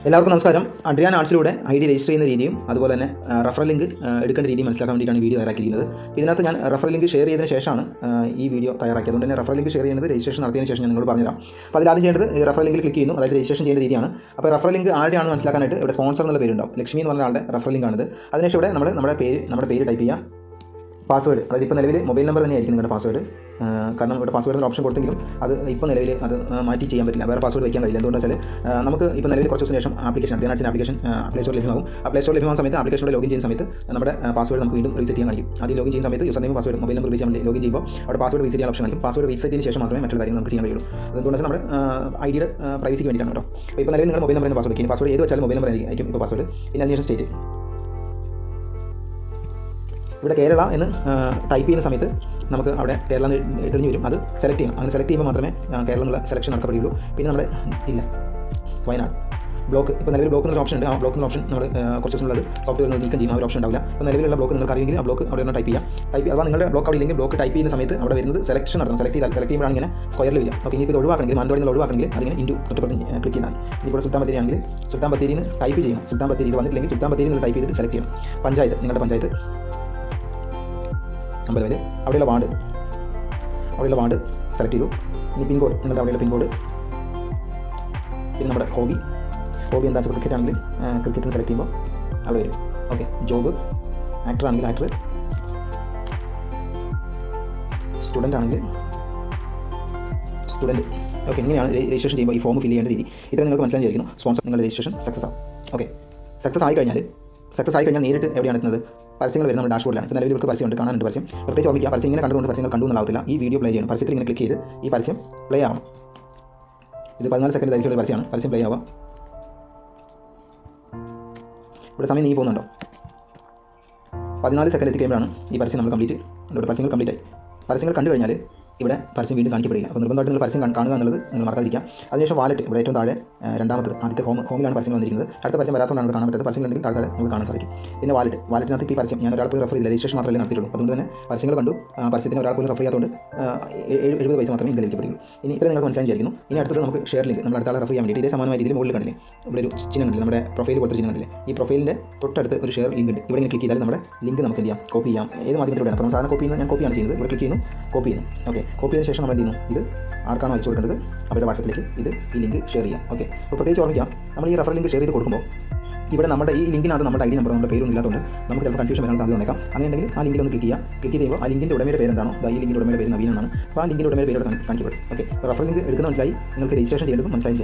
എല്ലാവർക്കും നമസ്കാരം. Adrian ആർട്സിലൂടെ ID register ചെയ്യുന്ന രീതിയും അതുപോലെ തന്നെ റഫറൽ ലിങ്ക് എടുക്കേണ്ട രീതിയും മനസ്സിലാക്കാൻ വേണ്ടിയിട്ടാണ് വീഡിയോ തയ്യാറാക്കിയിരിക്കുന്നത്. ഇതിനകത്ത് ഞാൻ റഫറൽ ലിങ്ക് ഷെയർ ചെയ്തതിന് ശേഷമാണ് ഈ വീഡിയോ തയ്യാറാക്കിയത്. അതുകൊണ്ട് തന്നെ റഫറൽ ലിങ്ക് ഷെയർ ചെയ്യുന്നത് രജിസ്ട്രേഷൻ നടത്തിയതിന് ശേഷം ഞാൻ നിങ്ങളോട് പറഞ്ഞുതരാം. അപ്പോൾ അതിലാദ്യം ചെയ്യേണ്ടത് ഈ റഫറൽ ലിങ്കിൽ ക്ലിക്ക് ചെയ്യുന്നു, അതായത് രജിസ്ട്രേഷൻ ചെയ്യേണ്ട രീതിയാണ്. അപ്പോൾ റഫറൽ ലിങ്ക് ആരുടെയാണെന്ന് മനസ്സിലാക്കാനായിട്ട് ഇവിടെ സ്പോൺസർ എന്നുള്ള പേരുണ്ടാവും. ലക്ഷ്മി എന്ന് പറഞ്ഞ ആളുടെ റഫറൽ ലിങ്കാണിത്. അതിനുശേഷം ഇവിടെ നമ്മുടെ പേര് ടൈപ്പ് ചെയ്യുക, പാസ്വേഡ്, അതായത് ഇപ്പോൾ നിലവിൽ മൊബൈൽ നമ്പർ തന്നെയായിരിക്കും നിങ്ങളുടെ പാസ്വേഡ്. കാരണം ഇവിടെ പാസ്വേഡ് ഓപ്ഷൻ കൊടുത്തെങ്കിലും അത് ഇപ്പോൾ നിലവിൽ അത് മാറ്റി ചെയ്യാൻ പറ്റില്ല, വേറെ പാസ്വേഡ് വയ്ക്കാൻ കഴിയില്ല. എന്തുകൊണ്ടെന്ന് വെച്ചാൽ നമുക്ക് ഇപ്പോൾ നിലവിൽ കുറച്ച് ദിവസത്തിന് ശേഷം അഡ്രിയാൻ ആർട്സിൻ്റെ ആപ്ലിക്കേഷൻ പ്ലേ സ്റ്റോറിൽ ലഭ്യമാകും. ആ പ്ലേ സ്റ്റോറിൽ ലഭ്യമാകുന്ന സമയത്ത് ആപ്ലിക്കേഷനിൽ ലോഗിൻ ചെയ്യുന്ന സമയത്ത് നമ്മുടെ പാസ്വേഡ് നമുക്ക് വീണ്ടും റീസെറ്റ് ചെയ്യാൻ കഴിയും. ആദ്യം ലോഗിൻ ചെയ്യുന്ന സമയത്ത് user name password mobile number ഉപയോഗിച്ച് ലോഗിൻ ചെയ്യുമ്പോൾ അവിടെ പാസ്വേഡ് റീസെറ്റ് ചെയ്യാൻ ഓപ്ഷൻ ആയിരിക്കും. പാസ്വേഡ് റീസെറ്റ് ചെയ്തതിന് ശേഷം മാത്രമേ മറ്റുള്ള കാര്യങ്ങൾ നമുക്ക് ചെയ്യാൻ കഴിയുള്ളൂ. അതുകൊണ്ട് നമ്മുടെ ഐഡിയുടെ പ്രൈവസിക്ക് വേണ്ടിയിട്ടാണ് കേട്ടോ. ഇപ്പോൾ നിലവിൽ നിങ്ങൾ മൊബൈൽ നമ്പറിന് പാസ്വേഡ് വയ്ക്കും. പാസ്വേഡ് ഏത് വെച്ചാലും മൊബൈൽ നമ്പർ ആയിരിക്കും ഇപ്പോൾ പാസ്വേഡ്. പിന്നെ അതിനുശേഷം സ്റ്റേറ്റ്, ഇവിടെ കേരള എന്ന് ടൈപ്പ് ചെയ്യുന്ന സമയത്ത് നമുക്ക് അവിടെ കേരള തെളിഞ്ഞ് വരും. അത് സെലക്ട് ചെയ്യണം. അങ്ങനെ സെലക്ട് ചെയ്യുമ്പോൾ മാത്രമേ കേരളം എന്നുള്ള സെലക്ഷൻ നടക്കപ്പെടുകയുള്ളൂ. പിന്നെ നമ്മുടെ ജില്ല വയനാട്. ബ്ലോക്ക്, ഇപ്പോൾ നിലവിൽ ബ്ലോക്ക് എന്നൊരു ഓപ്ഷൻ ഉണ്ട്. ആ ബ്ലോക്ക് എന്ന ഓപ്ഷൻ നമ്മൾ കുറച്ച് ദിവസമുള്ളത് സോഫ്റ്റ്വെയർ നീക്കം ചെയ്യും. ആ ഒരു ഓപ്ഷൻ ഉണ്ടാവില്ല. അപ്പോൾ നിലവിലുള്ള ബ്ലോക്ക് നിങ്ങൾക്ക് അറിയെങ്കിൽ ആ ബ്ലോക്ക് അവിടെ ഒന്ന് ടൈപ്പ് ചെയ്യുക. അഥവാ നിങ്ങളുടെ ബ്ലോക്ക് അവിടെ ഇല്ലെങ്കിൽ ബ്ലോക്ക് ടൈപ്പ് ചെയ്യുന്ന സമയത്ത് അവിടെ വരുന്നത് സെലക്ഷൻ നടക്കണം. സെലക്ട് ചെയ്യുമ്പോഴാണ് ഇങ്ങനെ സ്ക്വയറിൽ വരിക. ഓക്കെ, ഇനി ഇത് ഒഴിവാക്കണമെങ്കിൽ മാനന്തവാടിയിൽ നിന്ന് ഒഴിവാക്കണമെങ്കിൽ അതിങ്ങനെ ഇൻറ്റു തൊട്ടപ്പുറത്ത് ക്ലിക്ക് ചെയ്താൽ ഇപ്പോൾ സുൽത്താൻ ബത്തേരി ആണെങ്കിൽ സുൽത്താൻ ബത്തേരിന്ന് ടൈപ്പ് ചെയ്യണം. സുൽത്താൻ ബത്തേരി ഇത് വന്നിട്ടില്ലെങ്കിൽ സുൽത്താൻ ബത്തേരി നിങ്ങൾ ടൈപ്പ് ചെയ്തിട്ട് സെലക്ട് ചെയ്യണം. പഞ്ചായത്ത്, നിങ്ങളുടെ പഞ്ചായത്ത് അമ്പലവര്, അവിടെയുള്ള വാർഡ് സെലക്ട് ചെയ്തു. ഇനി പിൻകോഡ്, നിങ്ങളുടെ അവിടെയുള്ള പിൻകോഡ്. പിന്നെ നമ്മുടെ ഹോബി എന്താ വെച്ചാൽ ക്രിക്കറ്റ് ആണെങ്കിൽ ക്രിക്കറ്റിന് സെലക്ട് ചെയ്യുമ്പോൾ അവിടെ വരും. ഓക്കെ, ജോബ്, ആക്ടർ ആണെങ്കിൽ ആക്ടർ, സ്റ്റുഡൻ്റ് ആണെങ്കിൽ സ്റ്റുഡൻറ്റ്. ഓക്കെ, ഇങ്ങനെയാണ് രജിസ്ട്രേഷൻ ചെയ്യുമ്പോൾ ഈ ഫോം ഫില്ല് ചെയ്യേണ്ട രീതി. ഇത്ര നിങ്ങൾക്ക് മനസ്സിലായിരിക്കുന്നു. സ്പോൺസർ നിങ്ങളുടെ രജിസ്ട്രേഷൻ സക്സസ് ആവും. ഓക്കെ, സക്സസ് ആയി കഴിഞ്ഞാൽ നേരിട്ട് എവിടെയാണ് എത്തുന്നത്? പരസ്യങ്ങൾ വരുന്ന നമ്മുടെ ഡാഷ്ബോർഡിലാണ്. ഇപ്പോൾ നിലവിൽ ഇവർക്ക് പരസ്യമുണ്ട്, കാണാനുണ്ട് പരസ്യം. പ്രത്യേകിച്ച് ഓർമ്മിക്കുക, പരസ്യം ഇങ്ങനെ കണ്ടുകൊണ്ട് പരസ്യങ്ങൾ കണ്ടു എന്നാവത്തില്ല. ഈ വീഡിയോ പ്ലേ ചെയ്യണം. പരസ്യത്തിൽ ഇങ്ങനെ ക്ലിക്ക് ചെയ്ത് ഈ പരസ്യം പ്ലേ ആവണം. ഇത് 14 സെക്കൻഡ് ദൈർഘ്യമുള്ള പരസ്യമാണ്. പരസ്യം പ്ലേ ആവാം. ഇവിടെ സമയം നീങ്ങി പോകുന്നുണ്ടോ? 14 സെക്കൻഡ് എത്തിക്കഴിയുമ്പോഴാണ് ഈ പരസ്യം നമ്മൾ പരസ്യങ്ങൾ കംപ്ലീറ്റ് ആയി. പരസ്യങ്ങൾ കണ്ടു കഴിഞ്ഞാൽ ഇവിടെ പരസ്യം വീണ്ടും കാണിക്കപ്പെടില്ല. അപ്പോൾ നിർബന്ധമായിട്ട് നിങ്ങൾ പരസ്യം കാണുക എന്നുള്ളത് നിങ്ങൾ മറക്കാതിരിക്കുക. അതിനുശേഷം വാലറ്റ്, ഇവിടെ ഏറ്റവും താഴെ രണ്ടാമത്തെ, ആദ്യത്തെ ഹോമിലാണ് പരസ്യം വന്നിരിക്കുന്നത്. അടുത്ത പരസ്യം വരാത്തതുകൊണ്ടാണ് കാണാൻ പറ്റാത്ത. പരസ്യം ഉണ്ടെങ്കിൽ താഴെ നമുക്ക് കാണാൻ സാധിക്കും. പിന്നെ വാലറ്റിനകത്ത് ഈ പരസ്യം ഞാൻ ഒരാൾ പോലും റെഫർ ചെയ്തില്ല, രജിസ്ട്രേഷൻ മാത്രമേ നടത്തിയിട്ടുള്ളൂ. അതുകൊണ്ട് തന്നെ പരസ്യങ്ങൾ കണ്ടു, പരസ്യത്തിന് ഒരാൾ പോലും റെഫർ ചെയ്യാത്തതുകൊണ്ട് 70 പൈസ മാത്രമേ ഇതിൽ ലഭിക്കപ്പെടുള്ളൂ. ഇനി ഇത്ര നിങ്ങൾക്ക് മനസ്സിലായിരിക്കുന്നു. ഇനി അടുത്തത് നമുക്ക് ഷെയർ ലിങ്ക്, നമ്മൾ അടുത്ത ആളെ റെഫർ ചെയ്യാൻ വേണ്ടി ഇതേ സമാനമായ രീതിയിൽ മുകളിൽ കണ്ടില്ലേ, ഇവിടെ ഒരു ചിഹ്നം കണ്ടില്ലേ, നമ്മുടെ പ്രൊഫൈൽ പോലത്തെ ചിഹ്നം കണ്ടില്ലേ, ഈ പ്രൊഫൈലിൻ്റെ തൊട്ടടുത്ത് ഒരു ഷെയർ ലിങ്ക് ഉണ്ട്. ഇവിടെ ക്ലിക്ക് ചെയ്താൽ നമ്മുടെ ലിങ്ക് നമുക്ക് എന്ത് ചെയ്യാം, കോപ്പി ചെയ്യാം. ഏത് മാധ്യമത്തിലൂടെയാണ്? അപ്പോൾ സാധാരണ ഞാൻ കോപ്പിയാണ് ചെയ്യുന്നത്. ഇവിടെ ക്ലിക്ക് ചെയ്യുന്നു, കോപ്പി ചെയ്യുന്നു. ഓക്കെ, കോപ്പി ചെയ്തതിന് ശേഷം നമ്മൾ എന്ത് ചെയ്യുന്നു, ഇത് ആർക്കാണോ അയച്ചു കൊടുക്കേണ്ടത് അവരുടെ വാട്സപ്പിലേക്ക് ഈ ലിങ്ക് ഷെയർ ചെയ്യാം. ഓക്കെ, അപ്പോൾ പ്രത്യേകിച്ച് ഓർമ്മിക്കാം, നമ്മൾ ഈ റഫറൽ ലിങ്ക് ഷെയർ ചെയ്ത് കൊടുക്കുമ്പോൾ ഇവിടെ നമ്മുടെ ഈ ലിങ്കിനകത്ത് നമ്മുടെ ID നമ്പർ, നമ്മുടെ പേരൊന്നും ഇല്ലാത്തതുകൊണ്ട് നമുക്ക് ചിലപ്പോൾ കൺഫ്യൂഷൻ വരാൻ സാധ്യത വന്നേക്കാം. അങ്ങനെയുണ്ടെങ്കിൽ ആ ലിങ്കിൽ ഒന്ന് ക്ലിക്ക് ചെയ്യുമ്പോൾ ആ ലിങ്കിൻ്റെ ഉടമയുടെ പേര് എന്താണോ, ഈ ലിങ്കിൻ്റെ ഉടമയുടെ പേര് നവീൻ എന്നാണ്. അപ്പോൾ ആ ലിങ്കിൻ്റെ ഉടമയുടെ പേരോട് കാണിക്കപ്പെടും. ഓക്കെ, റഫറൽ ലിങ്ക് എടുക്കുന്ന മനസ്സിലായി, നിങ്ങൾക്ക് രജിസ്ട്രേഷൻ ചെയ്യേണ്ടതും മനസ്സിലായി.